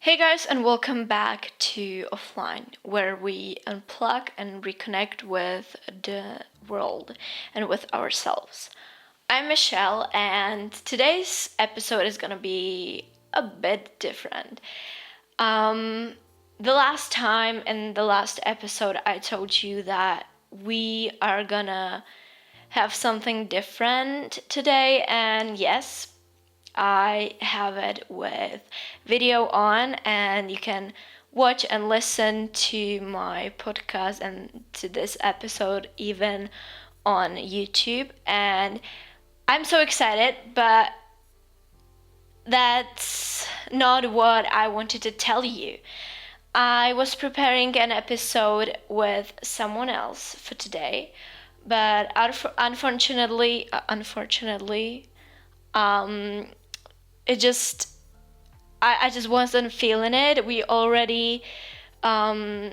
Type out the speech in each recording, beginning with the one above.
Hey guys, and welcome back to Offline, where we unplug and reconnect with the world and with ourselves. I'm Michelle, and today's episode is gonna be a bit different. The last time in the last episode, I told you that we are gonna have something different today, and yes, I have it with video on, and you can watch and listen to my podcast and to this episode even on YouTube. And I'm so excited, but that's not what I wanted to tell you. I was preparing an episode with someone else for today, but unfortunately, um, it just I just wasn't feeling it. We already um,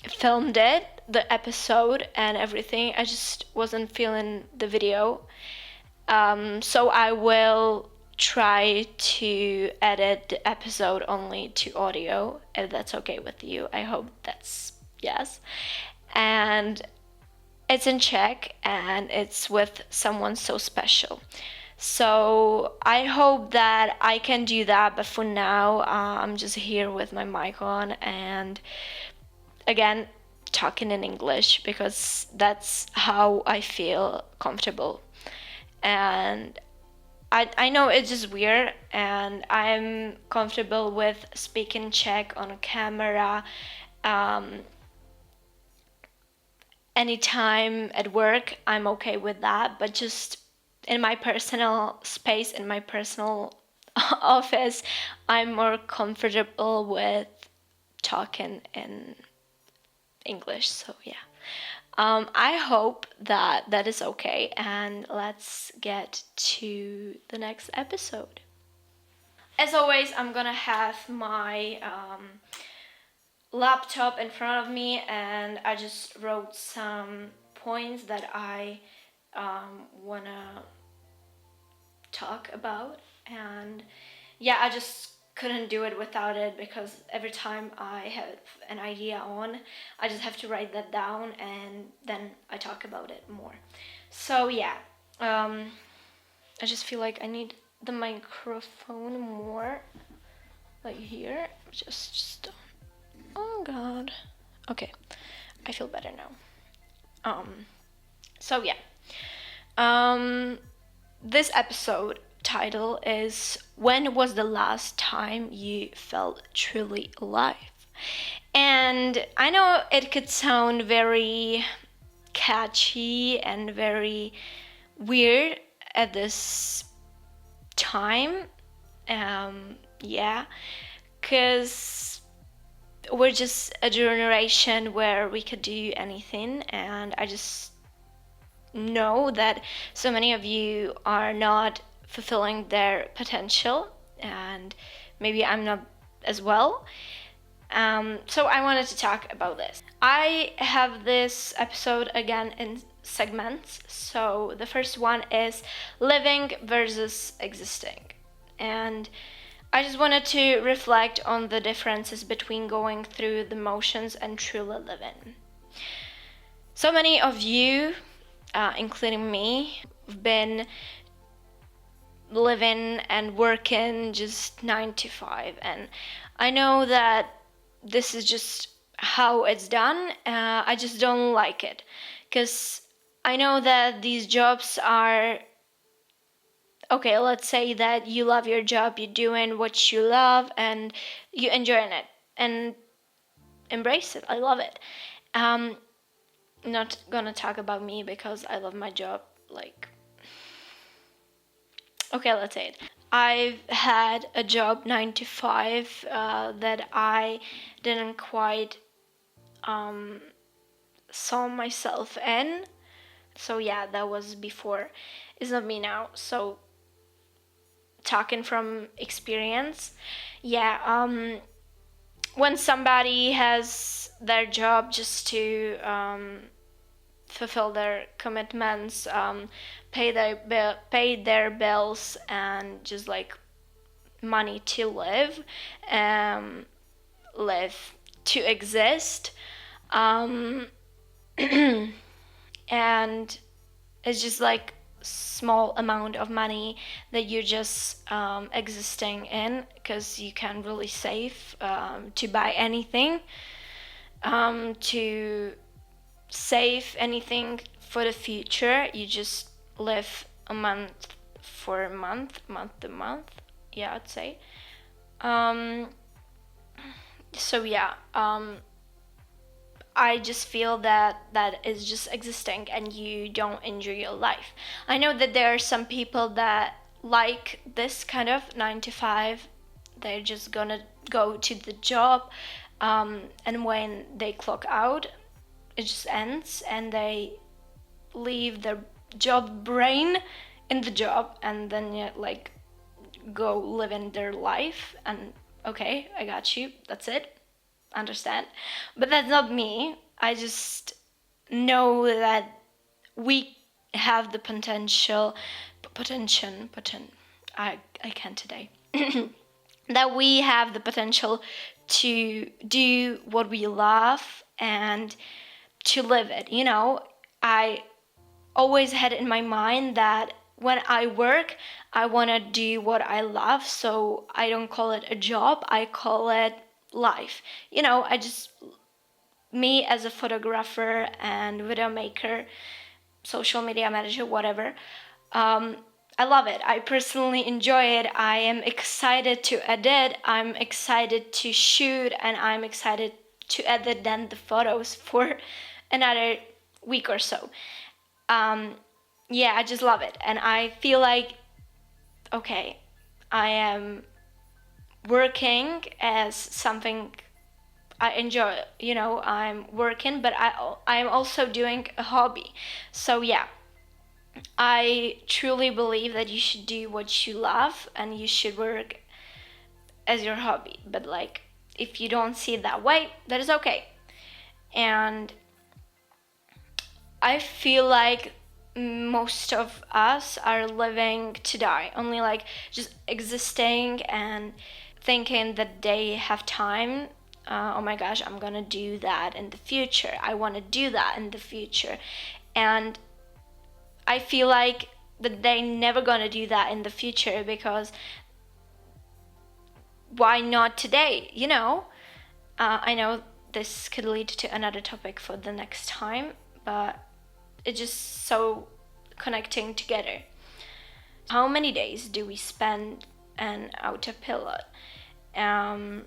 filmed it, the episode and everything. I just wasn't feeling the video. So I will try to edit the episode only to audio, if that's okay with you. I hope that's yes. And it's in Czech, and it's with someone so special. So I hope that I can do that, but for now, I'm just here with my mic on and again, talking in English because that's how I feel comfortable. And I know it's just weird, and I'm comfortable with speaking Czech on camera um, anytime at work. I'm okay with that, but just in my personal space, in my personal office, I'm more comfortable with talking in English. So yeah. I hope that that is okay, and let's get to the next episode. As always, I'm gonna have my laptop in front of me, and I just wrote some points that I wanna talk about. And yeah, I just couldn't do it without it, because every time I have an idea on, I just have to write that down and then I talk about it more. So yeah, I just feel like I need the microphone more, like here. Just oh god. Okay, I feel better now. So yeah, this episode title is When Was the Last Time You Felt Truly Alive? And I know it could sound very catchy and very weird at this time. Yeah, because we're just a generation where we could do anything, and I just know that so many of you are not fulfilling their potential, and maybe I'm not as well. So I wanted to talk about this. I have this episode again in segments. So the first one is living versus existing. And I just wanted to reflect on the differences between going through the motions and truly living. So many of you, including me, have been living and working just 9 to 5, and I know that this is just how it's done. I just don't like it, because I know that these jobs are okay. Let's say that you love your job, you're doing what you love and you enjoying it, and embrace it. I love it. Not gonna talk about me because I love my job. Like, okay, let's say it. I've had a job 9 to 5 that I didn't quite saw myself in. So yeah, that was before. It's not me now. So talking from experience, yeah. When somebody has their job just to fulfill their commitments, pay their bills, and just like money to um, live to exist. Um, and it's just like small amount of money that you're just existing in, because you can't really save to buy anything, to save anything for the future. You just live a month for month to month. Yeah, I'd say. Um, so yeah, I just feel that that is just existing and you don't enjoy your life. I know that there are some people that like this kind of 9 to 5. They're just gonna go to the job, and when they clock out, it just ends and they leave their job brain in the job, and then yeah, like go live in their life. And okay, I got you, that's it, understand. But that's not me. I just know that we have the I can't today. That we have the potential to do what we love and to live it. I always had in my mind that when I work, I want to do what I love. So I don't call it a job, I call it life. I just, me as a photographer and video maker, social media manager, whatever, I love it. I personally enjoy it. I am excited to edit, I'm excited to shoot, and I'm excited to edit then the photos for another week or so. Yeah, I just love it. And I feel like, okay, I am working as something I enjoy. I'm working, but I'm also doing a hobby. So yeah, I truly believe that you should do what you love and you should work as your hobby. But like, if you don't see it that way, that is okay. And I feel like most of us are living to die, only like just existing and thinking that they have time. Oh my gosh, I'm gonna do that in the future. I wanna do that in the future. And I feel like that they never gonna do that in the future, because why not today? I know this could lead to another topic for the next time, but it's just so connecting together. How many days do we spend on autopilot?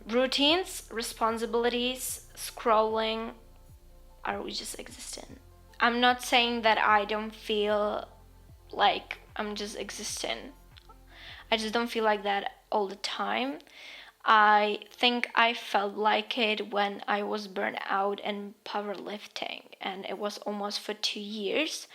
Routines, responsibilities, scrolling, are we just existing? I'm not saying that I don't feel like I'm just existing. I just don't feel like that all the time. I think I felt like it when I was burnt out in powerlifting, and it was almost for 2 years.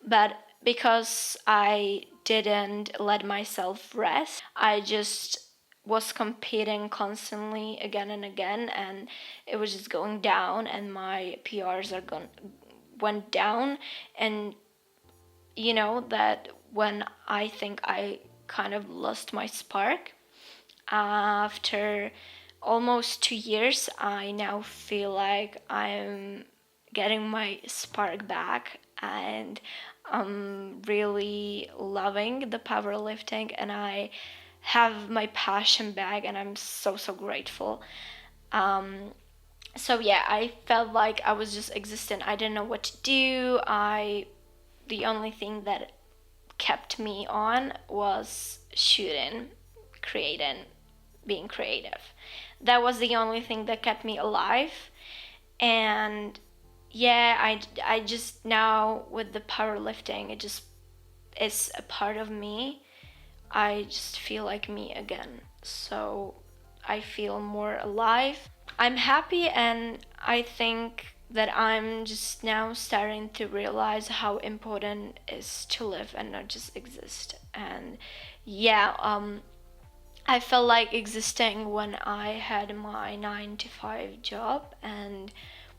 But because I didn't let myself rest, I just was competing constantly again and again, and it was just going down, and my PRs went down. And that when I think I kind of lost my spark, after almost 2 years, I now feel like I'm getting my spark back, and I'm really loving the powerlifting, and I have my passion back, and I'm so grateful. So yeah, I felt like I was just existing. I didn't know what to do. The only thing that kept me on was shooting, creating, being creative. That was the only thing that kept me alive. And yeah, I just now with the powerlifting, it just is a part of me. I just feel like me again. So I feel more alive. I'm happy, and I think that I'm just now starting to realize how important it is to live and not just exist. And yeah, I felt like existing when I had my 9 to 5 job, and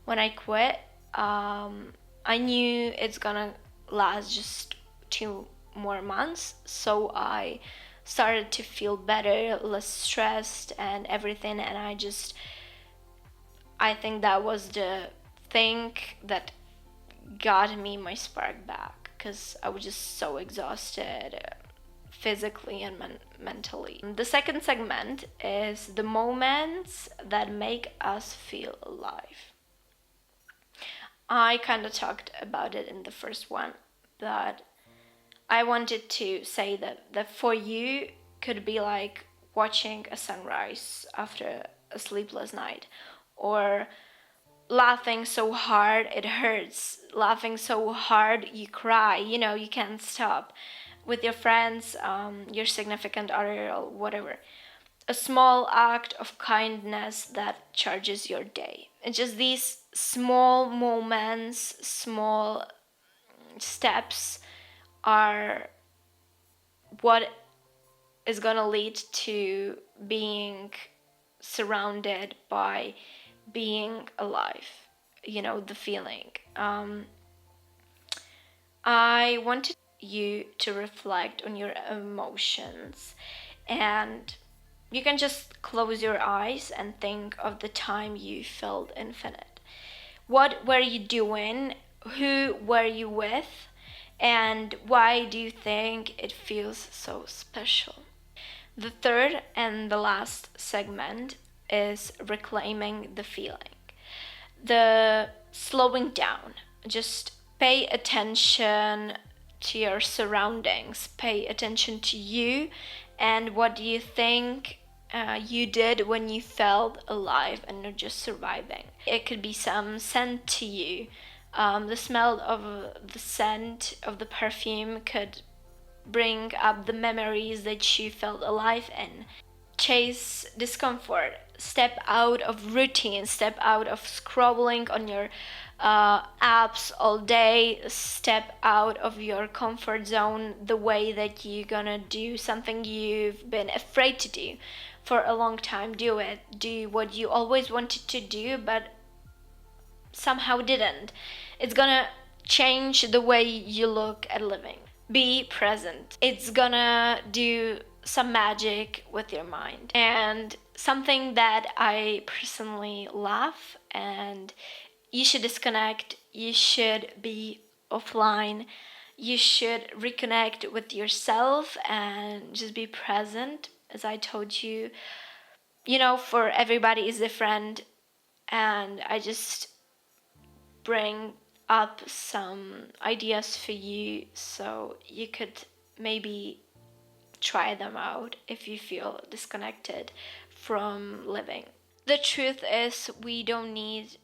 when I quit, I knew it's gonna last just 2 more months. So I started to feel better, less stressed and everything. And I think that was the thing that got me my spark back, because I was just so exhausted, physically and mentally. The second segment is the moments that make us feel alive. I kind of talked about it in the first one, but I wanted to say that for you could be like watching a sunrise after a sleepless night, or laughing so hard it hurts, laughing so hard you cry, you can't stop, with your friends, your significant other, or whatever. A small act of kindness that charges your day. It's just these small moments, small steps are what is going to lead to being surrounded by being alive, the feeling. I wanted you to reflect on your emotions, and you can just close your eyes and think of the time you felt infinite. What were you doing? Who were you with? And why do you think it feels so special? The third and the last segment is reclaiming the feeling. The slowing down. Just pay attention to your surroundings, pay attention to you, and what do you think you did when you felt alive and not just surviving. It could be some scent to you. The smell of the scent of the perfume could bring up the memories that you felt alive in. Chase discomfort, step out of routine, step out of scrolling on your apps all day, step out of your comfort zone, the way that you're gonna do something you've been afraid to do for a long time. Do it. Do what you always wanted to do but somehow didn't. It's gonna change the way you look at living. Be present. It's gonna do some magic with your mind. And something that I personally love, and you should disconnect, you should be offline, you should reconnect with yourself and just be present. As I told you, for everybody is different, and I just bring up some ideas for you so you could maybe try them out if you feel disconnected from living. The truth is, we don't need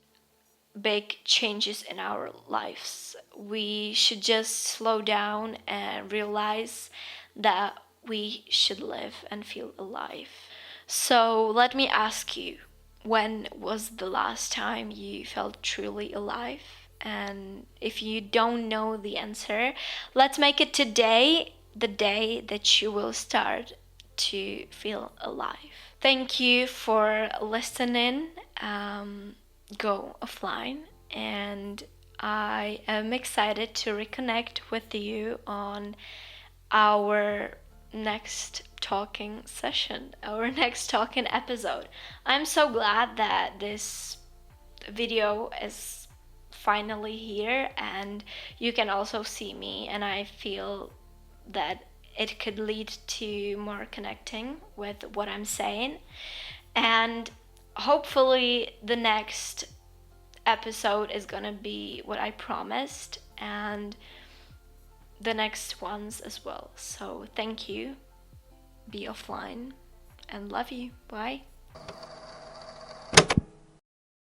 big changes in our lives. We should just slow down and realize that we should live and feel alive. So let me ask you, when was the last time you felt truly alive? And if you don't know the answer, let's make it today the day that you will start to feel alive. Thank you for listening. Go offline, and I am excited to reconnect with you on our next talking session, our next talking episode. I'm so glad that this video is finally here and you can also see me, and I feel that it could lead to more connecting with what I'm saying. And hopefully the next episode is gonna be what I promised, and the next ones as well. So thank you, be offline, and love you. Bye.